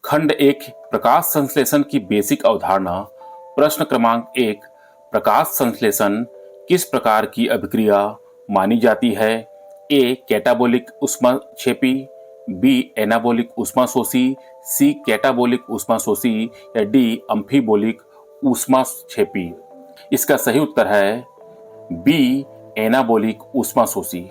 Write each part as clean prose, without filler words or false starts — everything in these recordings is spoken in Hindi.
खंड एक प्रकाश संश्लेषण की बेसिक अवधारणा। प्रश्न क्रमांक 1, प्रकाश संश्लेषण किस प्रकार की अभिक्रिया मानी जाती है? ए कैटाबोलिक ऊष्माक्षेपी, बी एनाबोलिक ऊष्माशोषी, सी कैटाबोलिक ऊष्माशोषी या डी अम्फीबोलिक ऊष्माक्षेपी। इसका सही उत्तर है बी एनाबोलिक ऊष्माशोषी।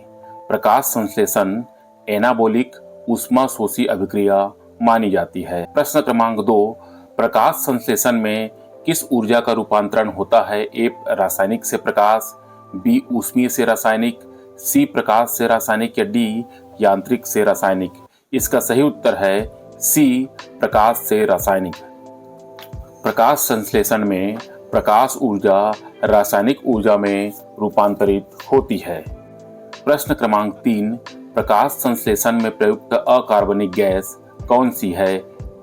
प्रकाश संश्लेषण एनाबोलिक ऊष्माशोषी अभिक्रिया मानी जाती है। प्रश्न क्रमांक 2, प्रकाश संश्लेषण में किस ऊर्जा का रूपांतरण होता है? ए रासायनिक से प्रकाश, बी ऊष्मीय से रासायनिक, सी प्रकाश से रासायनिक या डी यांत्रिक से रासायनिक। इसका सही उत्तर है सी प्रकाश से रासायनिक। प्रकाश संश्लेषण में प्रकाश ऊर्जा रासायनिक ऊर्जा में रूपांतरित होती है। प्रश्न क्रमांक 3, प्रकाश संश्लेषण में प्रयुक्त अकार्बनिक गैस कौन सी है?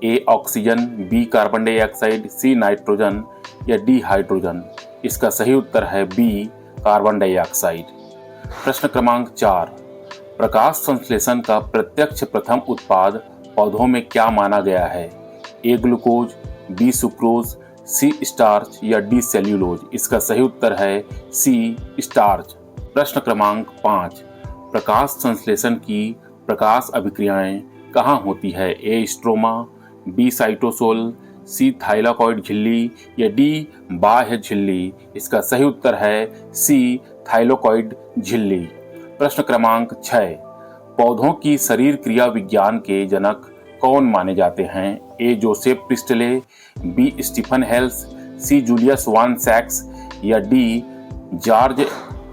A oxygen, B carbon dioxide, C nitrogen या डी हाइड्रोजन। इसका सही उत्तर है बी कार्बन डाइऑक्साइड। प्रश्न क्रमांक 4, प्रकाश संश्लेषण का प्रत्यक्ष प्रथम उत्पाद पौधों में क्या माना गया है? ए ग्लूकोज, बी सुक्रोज, सी स्टार्च या डी सेल्यूलोज। इसका सही उत्तर है सी स्टार्च। प्रश्न क्रमांक 5, प्रकाश संश्लेषण की प्रकाश अभिक्रियाएं कहाँ होती है? ए स्ट्रोमा, बी साइटोसोल, सी थाइलाकॉइड झिल्ली या डी बाह्य झिल्ली। इसका सही उत्तर है सी थाइलाकॉइड झिल्ली। प्रश्न क्रमांक 6, पौधों की शरीर क्रिया विज्ञान के जनक कौन माने जाते हैं? A Joseph Priestley, B Stephen Hales, C Julius von सैक्स या डी जॉर्ज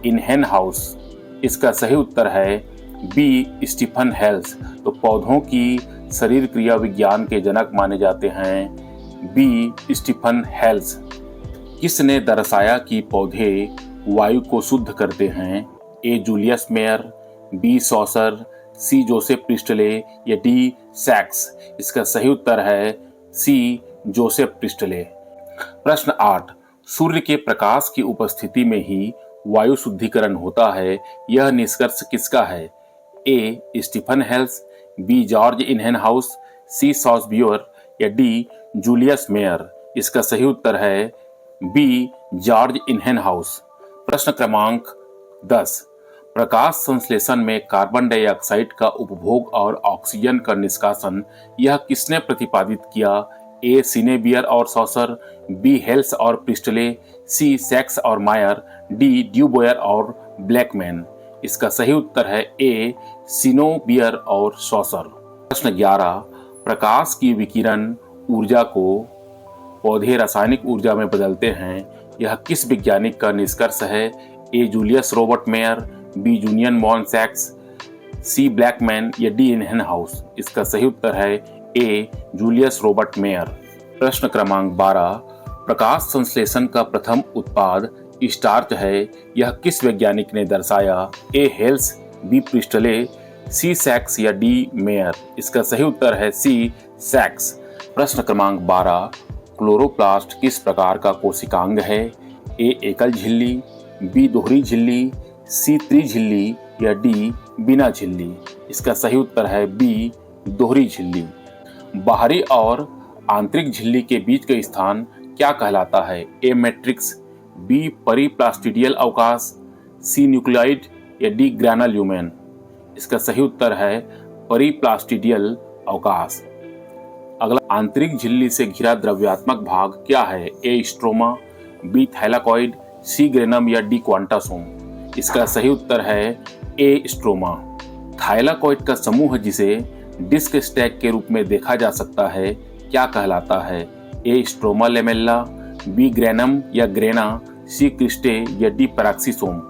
इनहेनहाउस। इसका सही उत्तर है बी स्टीफन हेल्स। तो पौधों की शरीर क्रिया विज्ञान के जनक माने जाते हैं बी स्टीफन हेल्स। किसने दर्शाया कि पौधे वायु को शुद्ध करते हैं? ए जूलियस मेयर, बी सॉसर, सी जोसेफ प्रिस्टले या डी सैक्स। इसका सही उत्तर है सी जोसेफ प्रिस्टले। प्रश्न 8, सूर्य के प्रकाश की उपस्थिति में ही वायु शुद्धिकरण होता है, यह निष्कर्ष किसका है? ए स्टीफन हेल्स, बी जॉर्ज इनहेनहाउस, सी सॉसब्यूअर या डी जूलियस मेयर। इसका सही उत्तर है बी जॉर्ज इनहेनहाउस। प्रश्न क्रमांक 10, प्रकाश संश्लेषण में कार्बन डाइऑक्साइड का उपभोग और ऑक्सीजन का निष्कासन यह किसने प्रतिपादित किया? ए सिनेबियर और सॉसर, बी हेल्स और प्रिस्टले, सी सैक्स और मायर, डी ड्यूबोयर और ब्लैकमैन। इसका सही उत्तर है ए सिनोबियर और सॉसर। प्रश्न 11, प्रकाश की विकिरण ऊर्जा को पौधे रासायनिक ऊर्जा में बदलते हैं, यह किस वैज्ञानिक का निष्कर्ष है? A Julius Robert Mayer, B Julian von सैक्स, सी ब्लैकमैन या डी इनहेनहाउस। इसका सही उत्तर है ए जूलियस रॉबर्ट मेयर। प्रश्न क्रमांक 12, प्रकाश संश्लेषण का प्रथम उत्पाद स्टार्च है, यह किस वैज्ञानिक ने दर्शाया? ए हेल्स, बी प्रिस्टले, सी सैक्स या डी मेयर। इसका सही उत्तर है सी सैक्स। प्रश्न क्रमांक 12, क्लोरोप्लास्ट किस प्रकार का कोशिकांग है? ए एकल झिल्ली, बी दोहरी झिल्ली, सी त्रिझिल्ली या डी बिना झिल्ली। इसका सही उत्तर है बी दोहरी झिल्ली। बाहरी और आंतरिक झिल्ली के बीच का स्थान क्या कहलाता है? ए मैट्रिक्स, बी परिप्लास्टिडियल अवकाश, सी न्यूक्लियोइड या डी ग्रैनुल्यूमेन। इसका सही उत्तर है परिप्लास्टिडियल अवकाश। अगला, आंतरिक झिल्ली से घिरा द्रव्यात्मक भाग क्या है? ए स्ट्रोमा, बी थाइलाकॉइड, सी ग्रेनम या डी क्वांटासोम। इसका सही उत्तर है ए स्ट्रोमा। थाइलाकॉइड का समूह जिसे डिस्क स्टैक के रूप में देखा जा सकता है क्या कहलाता है? ए स्ट्रोमा लेमेल्ला, बी ग्रेनम या ग्रेना, सी क्रिस्टे या डी पैराक्सीसोम।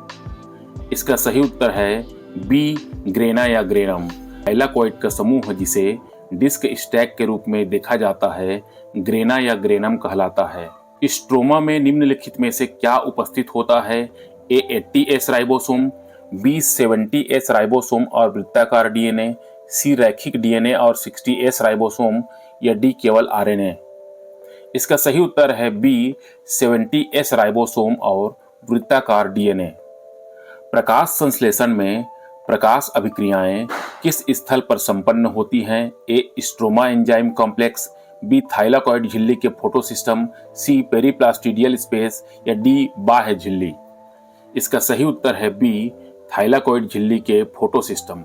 इसका सही उत्तर है बी ग्रेना या ग्रेनम। थाइलाकॉइड का समूह जिसे डिस्क स्टैक के रूप में देखा जाता है ग्रेना या ग्रेनम कहलाता है। स्ट्रोमा में निम्नलिखित में से क्या उपस्थित होता है? ए 80S ribosome, B 70S ribosome और वृत्ताकार डीएनए, सी रैखिक डीएनए और 60S राइबोसोम या डी केवल आरएनए। इसका सही उत्तर है बी 70S राइबोसोम और वृत्ताकार डीएनए। प्रकाश संश्लेषण में प्रकाश अभिक्रियाएं किस स्थल पर संपन्न होती हैं? A stroma enzyme complex, B thylakoid झिल्ली के photosystem, C periplastidial space या डी बाह्य झिल्ली। इसका सही उत्तर है बी थाइलाकॉइड झिल्ली के फोटो सिस्टम।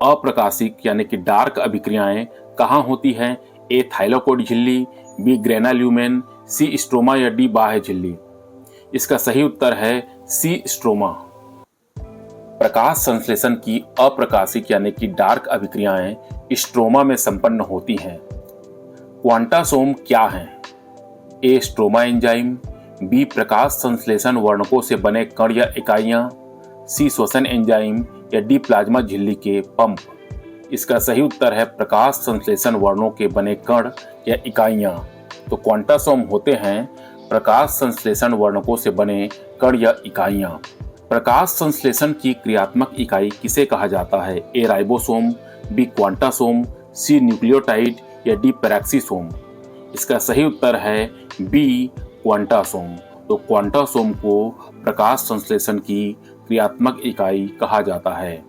अप्रकाशिक यानी कि डार्क अभिक्रियाएं कहाँ होती हैं? ए थाइलाकॉइड झिल्ली, बी ग्रेनाल्यूमेन, सी स्ट्रोमा या डी बाह्य झिल्ली। इसका सही उत्तर है सी स्ट्रोमा। प्रकाश संश्लेषण की अप्रकाशिक यानी कि डार्क अभिक्रियाएं स्ट्रोमा में संपन्न होती हैं। क्वांटासोम क्या हैं? ए स्ट्रोमा एंजाइम, बी प्रकाश संश्लेषण वर्णकों से बने कण या इकाइयां, सी श्वसन एंजाइम या डी प्लाज्मा झिल्ली के पंप। इसका सही उत्तर है प्रकाश संश्लेषण वर्णों के बने कण या इकाइयां। तो क्वांटासोम होते हैं प्रकाश संश्लेषण वर्णकों से बने कण या इकाइयां। प्रकाश संश्लेषण की क्रियात्मक इकाई किसे कहा जाता है? A ribosome, B quantasome, C nucleotide या डी पैराक्सीसोम। इसका सही उत्तर है बी क्वांटासोम। तो क्वांटासोम को प्रकाश संश्लेषण की क्रियात्मक इकाई कहा जाता है।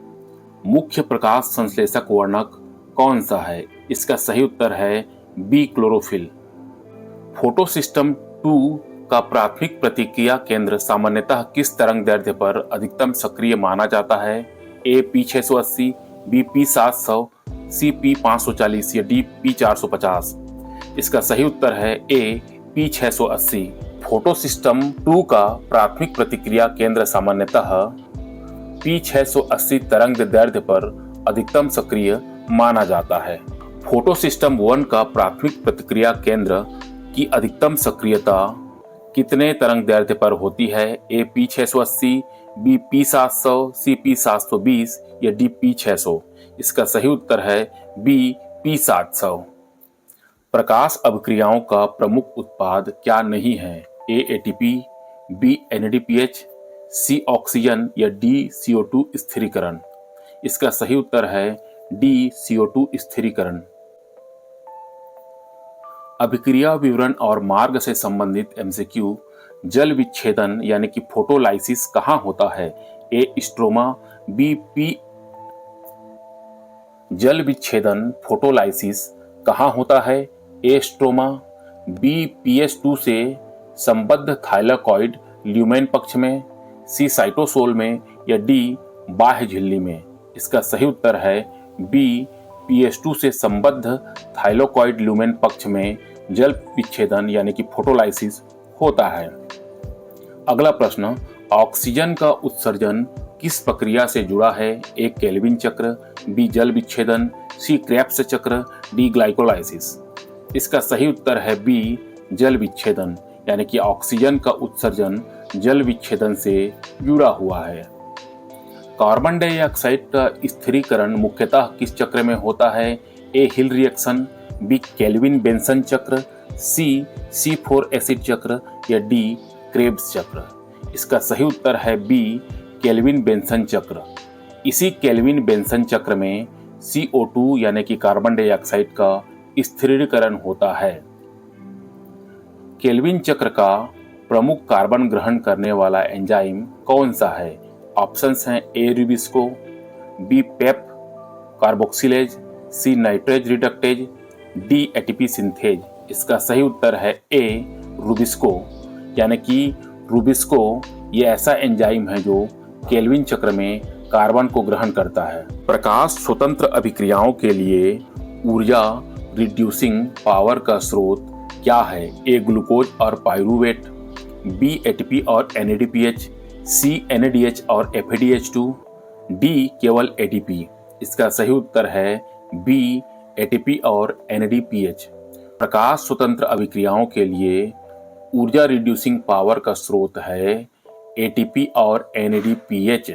मुख्य प्रकाश संश्लेषक वर्णक कौन सा है? इसका सही उत्तर है बी क्लोरोफिल। फोटो सिस्टम 2 का प्राथमिक प्रतिक्रिया केंद्र सामान्यतः किस तरंग दैर्ध्य पर अधिकतम सक्रिय माना जाता है? ए P680, बी P700, सी P540 या डी P450। इसका सही उत्तर है ए P680। फोटो सिस्टम 2 का प्राथमिक प्रतिक्रिया केंद्र सामान्यतः P680 तरंग दैर्ध्य पर अधिकतम सक्रिय माना जाता है। फोटो सिस्टम 1 का प्राथमिक प्रतिक्रिया केंद्र की अधिकतम सक्रियता कितने तरंग दैर्ध्य पर होती है? ए P680, बी P700, सी P720 या डी P600। इसका सही उत्तर है बी P700। प्रकाश अभिक्रियाओं का प्रमुख उत्पाद क्या नहीं है? ए ATP, बी NADPH, सी ऑक्सीजन या डी CO2 स्थिरीकरण। इसका सही उत्तर है डी CO2 स्थिरीकरण। अभिक्रिया विवरण और मार्ग से संबंधित MCQ, जल विच्छेदन यानी कि फोटोलाइसिस कहाँ होता है? ए स्ट्रोमा, बी पी जल विच्छेदन फोटोलाइसिस कहाँ होता है? ए स्ट्रोमा, बी PS2 से संबद्ध थाइलाकॉइड ल्यूमेन पक्ष में, सी साइटोसोल में या डी बाह्य झिल्ली में। इसका सही उत्तर है बी PS2 से संबद्ध थाइलाकॉइड ल्यूमेन पक्ष में जल विच्छेदन यानी कि फोटोलाइसिस होता है। अगला प्रश्न, ऑक्सीजन का उत्सर्जन किस प्रक्रिया से जुड़ा है? ए केल्विन चक्र, बी जल विच्छेदन, सी क्रेब्स चक्र, डी ग्लाइकोलाइसिस। इसका सही उत्तर है बी जल विच्छेदन, यानी कि ऑक्सीजन का उत्सर्जन जल विच्छेदन से जुड़ा हुआ है। कार्बन डाइऑक्साइड का स्थिरीकरण मुख्यतः किस चक्र में होता है? ए हिल रिएक्शन, बी केल्विन बेंसन चक्र, सी C4 एसिड चक्र या डी क्रेब्स चक्र। इसका सही उत्तर है बी केल्विन बेंसन चक्र। इसी केल्विन बेंसन चक्र में CO2 यानी कि कार्बन डाइऑक्साइड का स्थिरीकरण होता है। केल्विन चक्र का प्रमुख कार्बन ग्रहण करने वाला एंजाइम कौन सा है? ऑप्शंस हैं ए रूबिस्को, बी पेप कार्बोक्सिलेज, सी नाइट्रेज रिडक्टेज, डी ATP सिंथेज। इसका सही उत्तर है ए रूबिस्को, यानी कि रूबिस्को ये ऐसा एंजाइम है जो केल्विन चक्र में कार्बन को ग्रहण करता है। प्रकाश स्वतंत्र अभिक्रियाओं के लिए ऊर्जा रिड्यूसिंग पावर का स्रोत क्या है? ए ग्लूकोज और पाइरूवेट, बी ATP और NADPH, सी NADH और FADH2, डी केवल ATP। इसका सही उत्तर है बी ATP और NADPH। प्रकाश स्वतंत्र अभिक्रियाओं के लिए ऊर्जा रिड्यूसिंग पावर का स्रोत है ATP और NADPH।